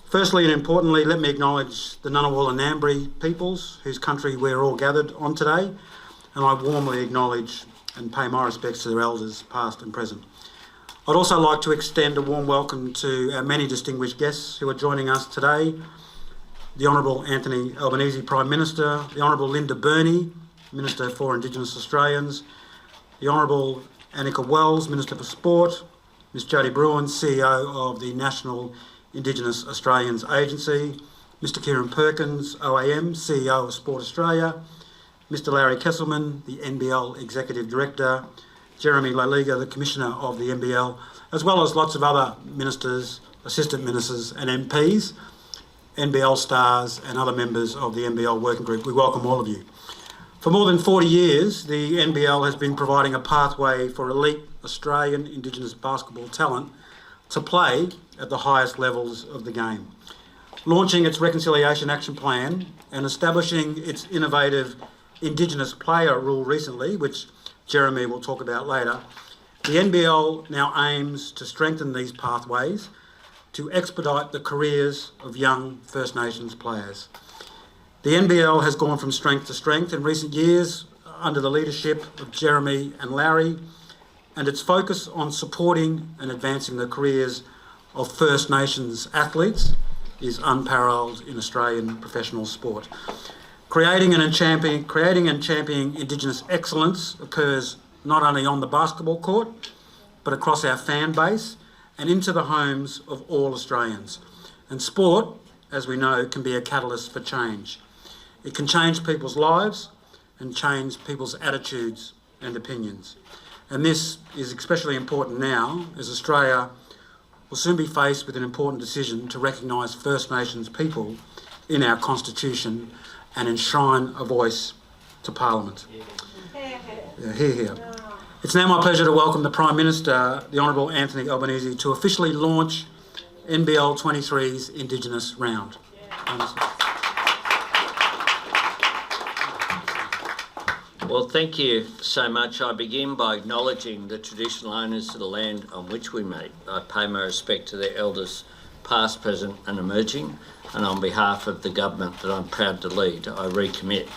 Firstly and importantly, let me acknowledge the Ngunnawal and Ngambri peoples whose country we're all gathered on today, and I warmly acknowledge and pay my respects to their elders, past and present. I'd also like to extend a warm welcome to our many distinguished guests who are joining us today. The Honourable Anthony Albanese, Prime Minister, the Honourable Linda Burney, Minister for Indigenous Australians, the Honourable Annika Wells, Minister for Sport, Ms Jodie Bruin, CEO of the National Indigenous Australians Agency, Mr Kieran Perkins, OAM, CEO of Sport Australia, Mr Larry Kesselman, the NBL Executive Director, Jeremy Loeliger, the Commissioner of the NBL, as well as lots of other ministers, assistant ministers and MPs, NBL stars and other members of the NBL working group. We welcome all of you. For more than 40 years, the NBL has been providing a pathway for elite Australian Indigenous basketball talent to play at the highest levels of the game. Launching its Reconciliation Action Plan and establishing its innovative Indigenous player rule recently, which Jeremy will talk about later, the NBL now aims to strengthen these pathways to expedite the careers of young First Nations players. The NBL has gone from strength to strength in recent years under the leadership of Jeremy and Larry, and its focus on supporting and advancing the careers of First Nations athletes is unparalleled in Australian professional sport. Creating and championing Indigenous excellence occurs not only on the basketball court, but across our fan base and into the homes of all Australians. And sport, as we know, can be a catalyst for change. It can change people's lives and change people's attitudes and opinions. And this is especially important now, as Australia will soon be faced with an important decision to recognise First Nations people in our Constitution and enshrine a voice to Parliament. Hear, hear. It's now my pleasure to welcome the Prime Minister, the Honourable Anthony Albanese, to officially launch NBL 23's Indigenous round. Well, thank you so much. I begin by acknowledging the traditional owners of the land on which we meet. I pay my respect to their elders, past, present and emerging, and on behalf of the government that I'm proud to lead, I recommit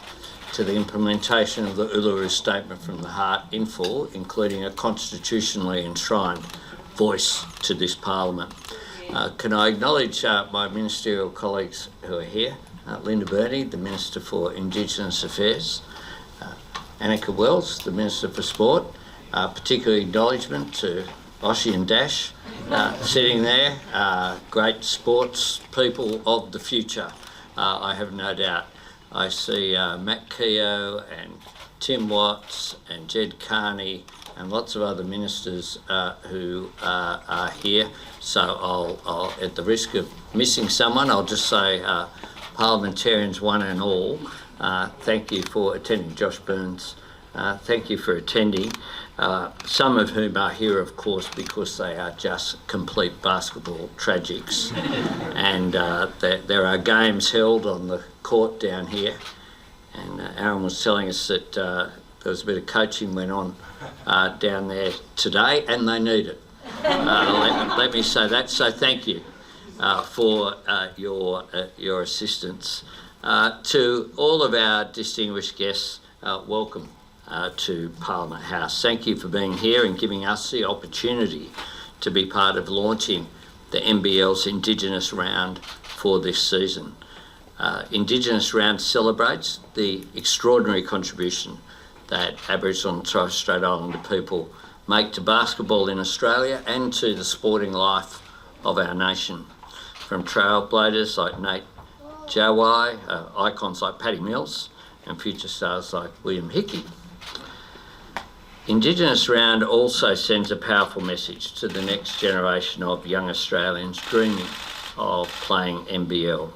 to the implementation of the Uluru Statement from the Heart in full, including a constitutionally enshrined voice to this Parliament. Can I acknowledge my ministerial colleagues who are here, Linda Burney, the Minister for Indigenous Affairs, Annika Wells, the Minister for Sport, particular acknowledgement to Oshie and Dash sitting there, great sports people of the future, I have no doubt. I see Matt Keogh and Tim Watts and Jed Carney and lots of other ministers who are here. So I'll, at the risk of missing someone, I'll just say parliamentarians one and all, thank you for attending. Josh Burns, thank you for attending. Some of whom are here, of course, because they are just complete basketball tragics. And there are games held on the court down here. And Aaron was telling us that there was a bit of coaching went on down there today, and they need it. Let me say that. So thank you for your assistance. To all of our distinguished guests, welcome to Parliament House. Thank you for being here and giving us the opportunity to be part of launching the NBL's Indigenous round for this season. Indigenous round celebrates the extraordinary contribution that Aboriginal and Torres Strait Islander people make to basketball in Australia and to the sporting life of our nation. From trailblazers like Nate Jawai, icons like Paddy Mills and future stars like William Hickey. Indigenous round also sends a powerful message to the next generation of young Australians dreaming of playing NBL.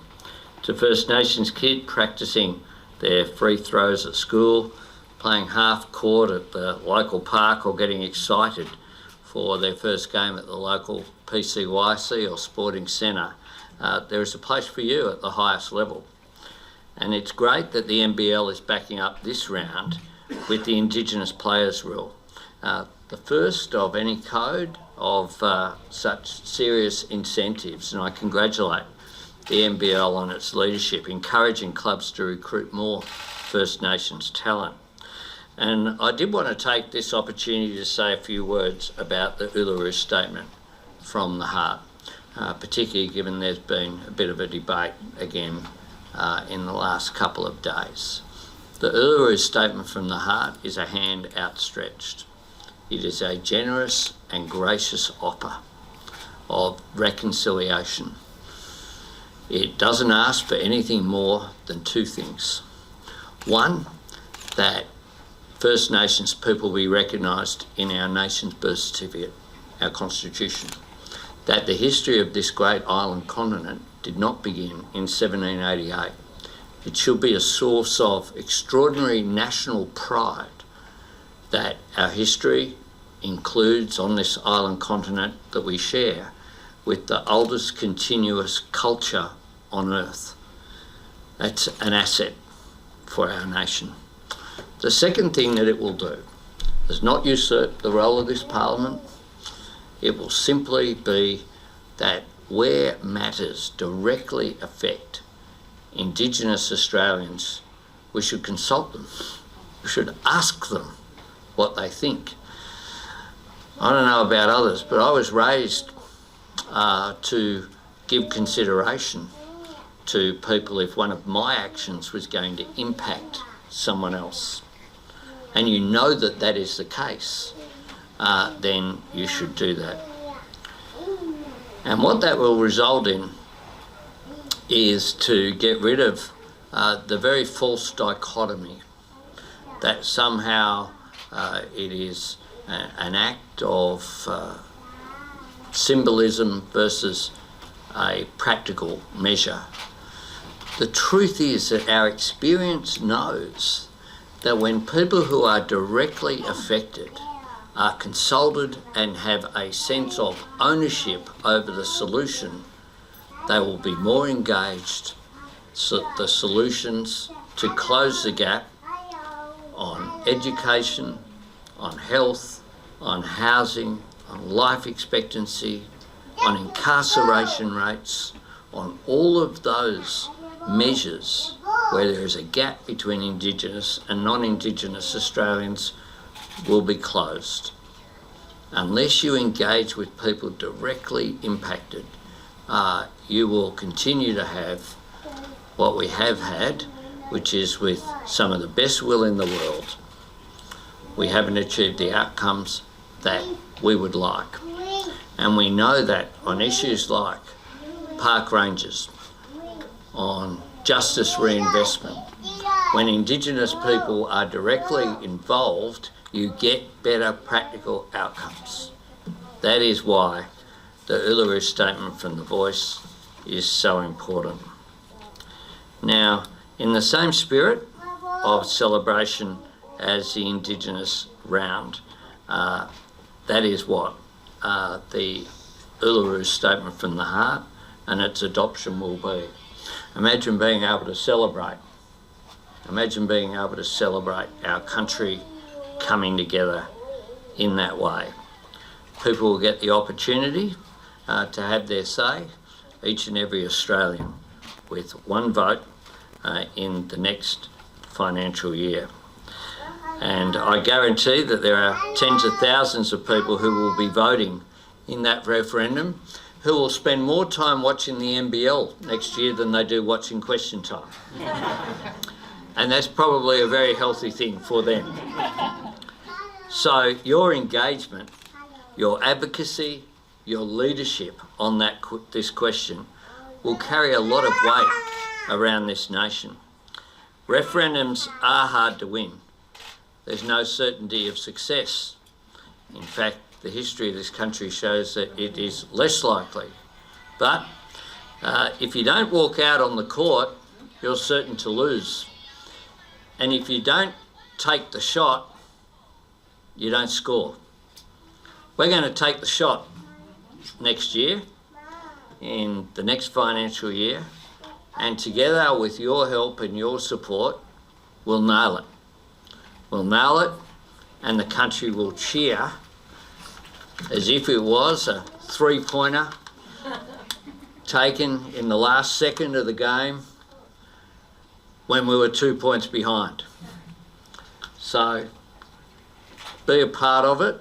To First Nations kids practicing their free throws at school, playing half court at the local park, or getting excited for their first game at the local PCYC or sporting centre, there is a place for you at the highest level. And it's great that the NBL is backing up this round with the Indigenous Players Rule, the first of any code of such serious incentives, and I congratulate the NBL and its leadership, encouraging clubs to recruit more First Nations talent. And I did want to take this opportunity to say a few words about the Uluru Statement from the Heart, particularly given there's been a bit of a debate again in the last couple of days. The Uluru Statement from the Heart is a hand outstretched. It is a generous and gracious offer of reconciliation. It doesn't ask for anything more than two things. One, that First Nations people be recognised in our nation's birth certificate, our constitution. That the history of this great island continent did not begin in 1788. It should be a source of extraordinary national pride that our history includes on this island continent that we share with the oldest continuous culture on earth. That's an asset for our nation. The second thing that it will do is not usurp the role of this Parliament. It will simply be that where matters directly affect Indigenous Australians, we should consult them. We should ask them what they think. I don't know about others, but I was raised to give consideration to people if one of my actions was going to impact someone else. And you know that that is the case, then you should do that. And what that will result in is to get rid of the very false dichotomy that somehow it is an act of symbolism versus a practical measure. The truth is that our experience knows that when people who are directly affected are consulted and have a sense of ownership over the solution, they will be more engaged. So the solutions to close the gap on education, on health, on housing, on life expectancy, on incarceration rates, on all of those measures where there is a gap between Indigenous and non-Indigenous Australians will be closed. Unless you engage with people directly impacted, you will continue to have what we have had, which is with some of the best will in the world, we haven't achieved the outcomes that we would like. And we know that on issues like park rangers, on justice reinvestment, when Indigenous people are directly involved, you get better practical outcomes. That is why the Uluru Statement from the Voice is so important. Now, in the same spirit of celebration as the Indigenous round, that is what the Uluru Statement from the Heart and its adoption will be. Imagine being able to celebrate. Imagine being able to celebrate our country coming together in that way. People will get the opportunity to have their say, each and every Australian, with one vote in the next financial year. And I guarantee that there are tens of thousands of people who will be voting in that referendum who will spend more time watching the NBL next year than they do watching Question Time. And that's probably a very healthy thing for them. So your engagement, your advocacy, your leadership on this question will carry a lot of weight around this nation. Referendums are hard to win. There's no certainty of success. In fact, the history of this country shows that it is less likely. But if you don't walk out on the court, you're certain to lose. And if you don't take the shot, you don't score. We're going to take the shot next year, in the next financial year, and together with your help and your support, we'll nail it. We'll nail it, and the country will cheer as if it was a three-pointer taken in the last second of the game when we were 2 points behind. So be a part of it.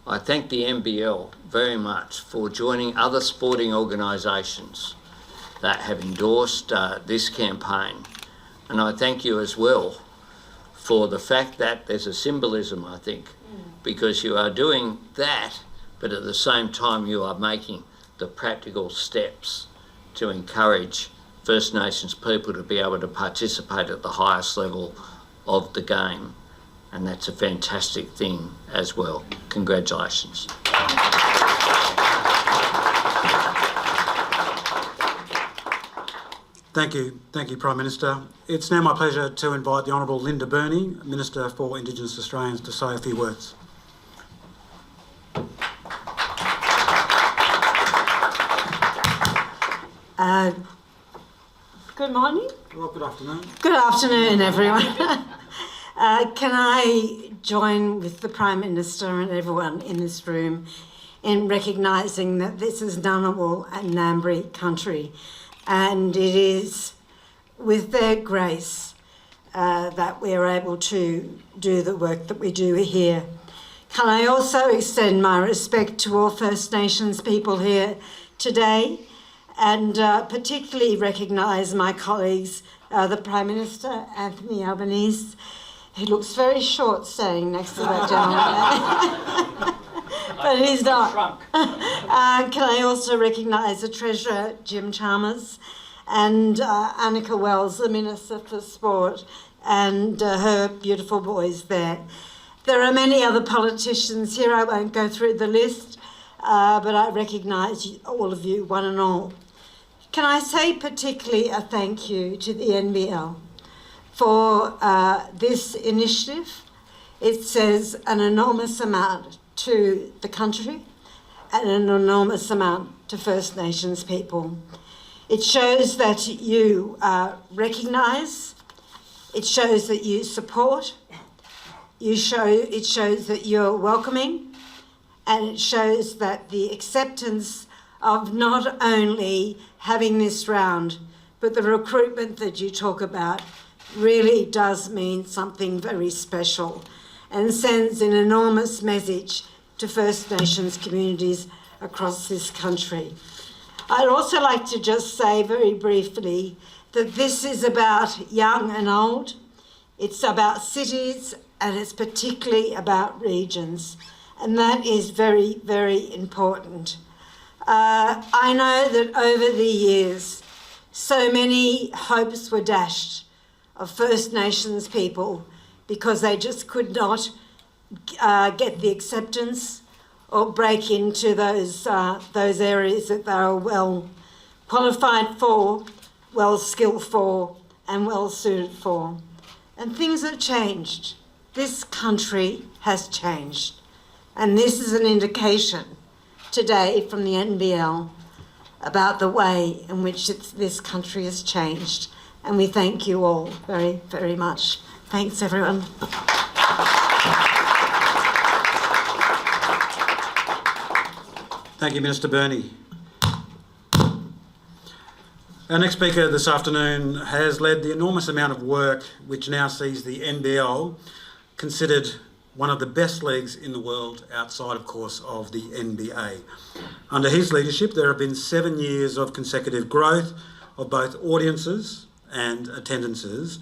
I thank the NBL very much for joining other sporting organisations that have endorsed this campaign. And I thank you as well for the fact that there's a symbolism, I think, because you are doing that, but at the same time you are making the practical steps to encourage First Nations people to be able to participate at the highest level of the game. And that's a fantastic thing as well. Congratulations. Thank you, Prime Minister. It's now my pleasure to invite the Honourable Linda Burney, Minister for Indigenous Australians, to say a few words. Good morning. Well, good afternoon. Good afternoon, everyone. Can I join with the Prime Minister and everyone in this room in recognising that this is Ngunnawal and Ngambri country, and it is with their grace that we are able to do the work that we do here. Can I also extend my respect to all First Nations people here today, and particularly recognise my colleagues, the Prime Minister, Anthony Albanese. He looks very short standing next to that gentleman. But he's not. Can I also recognise the Treasurer, Jim Chalmers, and Annika Wells, the Minister for Sport, and her beautiful boys there. There are many other politicians here. I won't go through the list, but I recognise all of you, one and all. Can I say particularly a thank you to the NBL for this initiative? It says an enormous amount to the country and an enormous amount to First Nations people. It shows that you recognise, it shows that you support, it shows that you're welcoming, and it shows that the acceptance of not only having this round, but the recruitment that you talk about really does mean something very special and sends an enormous message to First Nations communities across this country. I'd also like to just say very briefly that this is about young and old, it's about cities, and it's particularly about regions, and that is very, very important. I know that over the years, so many hopes were dashed of First Nations people because they just could not get the acceptance or break into those areas that they are well qualified for, well skilled for, and well suited for. And things have changed. This country has changed. And this is an indication today from the NBL about the way in which this country has changed. And we thank you all very, very much. Thanks, everyone. Thank you, Minister Burney. Our next speaker this afternoon has led the enormous amount of work which now sees the NBL considered one of the best leagues in the world outside, of course, of the NBA. Under his leadership, there have been 7 years of consecutive growth of both audiences and attendances,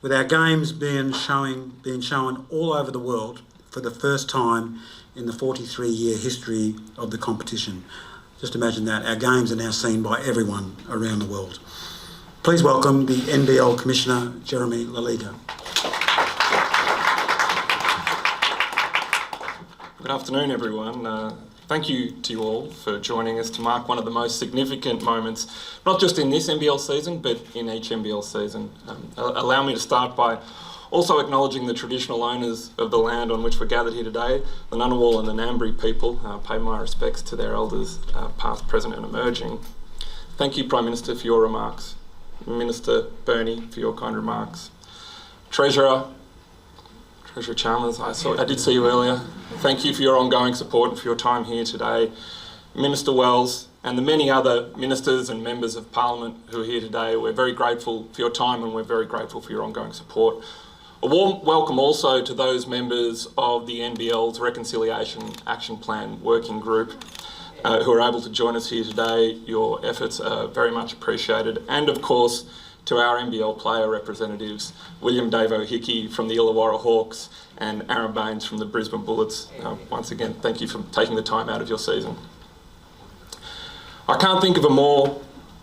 with our games being shown all over the world for the first time in the 43-year history of the competition. Just imagine that. Our games are now seen by everyone around the world. Please welcome the NBL Commissioner, Jeremy Loeliger. Good afternoon, everyone. Thank you to you all for joining us to mark one of the most significant moments, not just in this NBL season, but in each NBL season. Allow me to start by also acknowledging the traditional owners of the land on which we're gathered here today, the Ngunnawal and the Ngambri people. Pay my respects to their elders, past, present and emerging. Thank you, Prime Minister, for your remarks. Minister Burney, for your kind remarks. Treasurer Chalmers, I did see you earlier. Thank you for your ongoing support and for your time here today. Minister Wells, and the many other ministers and members of Parliament who are here today. We're very grateful for your time and we're very grateful for your ongoing support. A warm welcome also to those members of the NBL's Reconciliation Action Plan Working Group who are able to join us here today. Your efforts are very much appreciated. And of course, to our NBL player representatives, William Davo Hickey from the Illawarra Hawks and Aaron Baines from the Brisbane Bullets. Once again, thank you for taking the time out of your season. I can't think of a more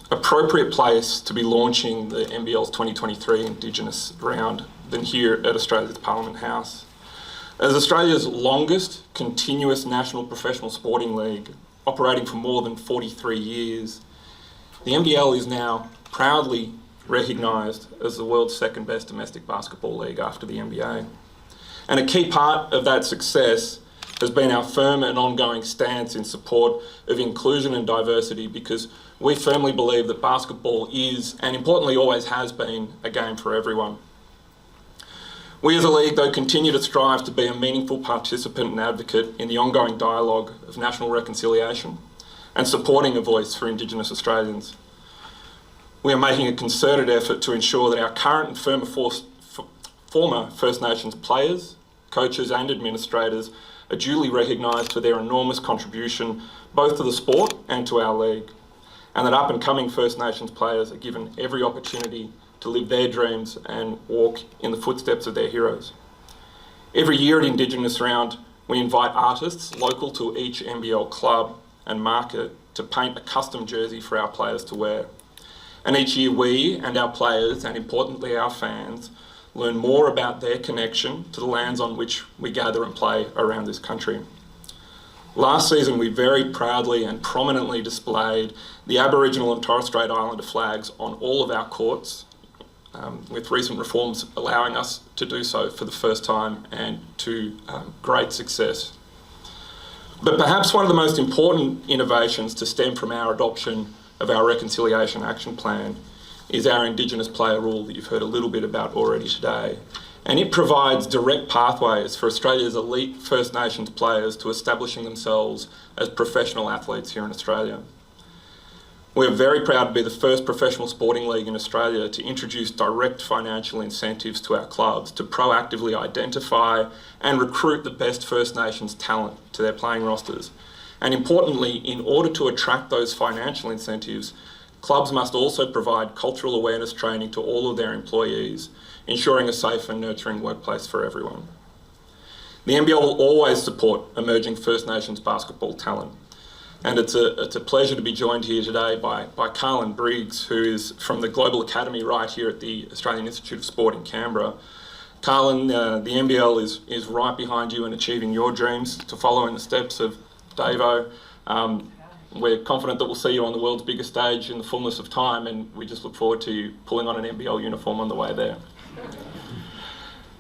appropriate place to be launching the NBL's 2023 Indigenous round than here at Australia's Parliament House. As Australia's longest continuous national professional sporting league, operating for more than 43 years, the NBL is now proudly recognised as the world's second best domestic basketball league after the NBA. And a key part of that success has been our firm and ongoing stance in support of inclusion and diversity, because we firmly believe that basketball is, and importantly always has been, a game for everyone. We as a league, though, continue to strive to be a meaningful participant and advocate in the ongoing dialogue of national reconciliation and supporting a voice for Indigenous Australians. We are making a concerted effort to ensure that our current and former First Nations players, coaches and administrators are duly recognised for their enormous contribution both to the sport and to our league, and that up and coming First Nations players are given every opportunity to live their dreams and walk in the footsteps of their heroes. Every year at Indigenous Round, we invite artists local to each NBL club and market to paint a custom jersey for our players to wear. And each year we and our players, and importantly our fans, learn more about their connection to the lands on which we gather and play around this country. Last season, we very proudly and prominently displayed the Aboriginal and Torres Strait Islander flags on all of our courts, with recent reforms allowing us to do so for the first time and to great success. But perhaps one of the most important innovations to stem from our adoption of our Reconciliation Action Plan is our Indigenous player rule that you've heard a little bit about already today. And it provides direct pathways for Australia's elite First Nations players to establishing themselves as professional athletes here in Australia. We're very proud to be the first professional sporting league in Australia to introduce direct financial incentives to our clubs to proactively identify and recruit the best First Nations talent to their playing rosters. And importantly, in order to attract those financial incentives, clubs must also provide cultural awareness training to all of their employees, ensuring a safe and nurturing workplace for everyone. The NBL will always support emerging First Nations basketball talent. And it's a pleasure to be joined here today by Carlin Briggs, who is from the Global Academy right here at the Australian Institute of Sport in Canberra. Carlin, the NBL is right behind you in achieving your dreams to follow in the steps of Davo. We're confident that we'll see you on the world's biggest stage in the fullness of time, and we just look forward to you pulling on an NBL uniform on the way there.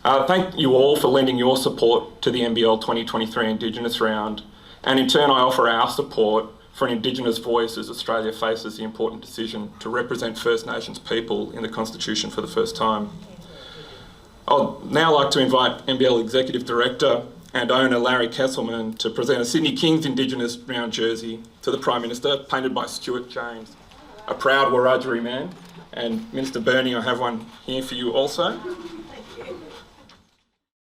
Thank you all for lending your support to the NBL 2023 Indigenous Round, and in turn I offer our support for an Indigenous voice as Australia faces the important decision to represent First Nations people in the Constitution for the first time. I'd now like to invite NBL Executive Director and owner Larry Kesselman to present a Sydney Kings Indigenous Round jersey to the Prime Minister, painted by Stuart James, a proud Wiradjuri man. And Minister Burney, I have one here for you also.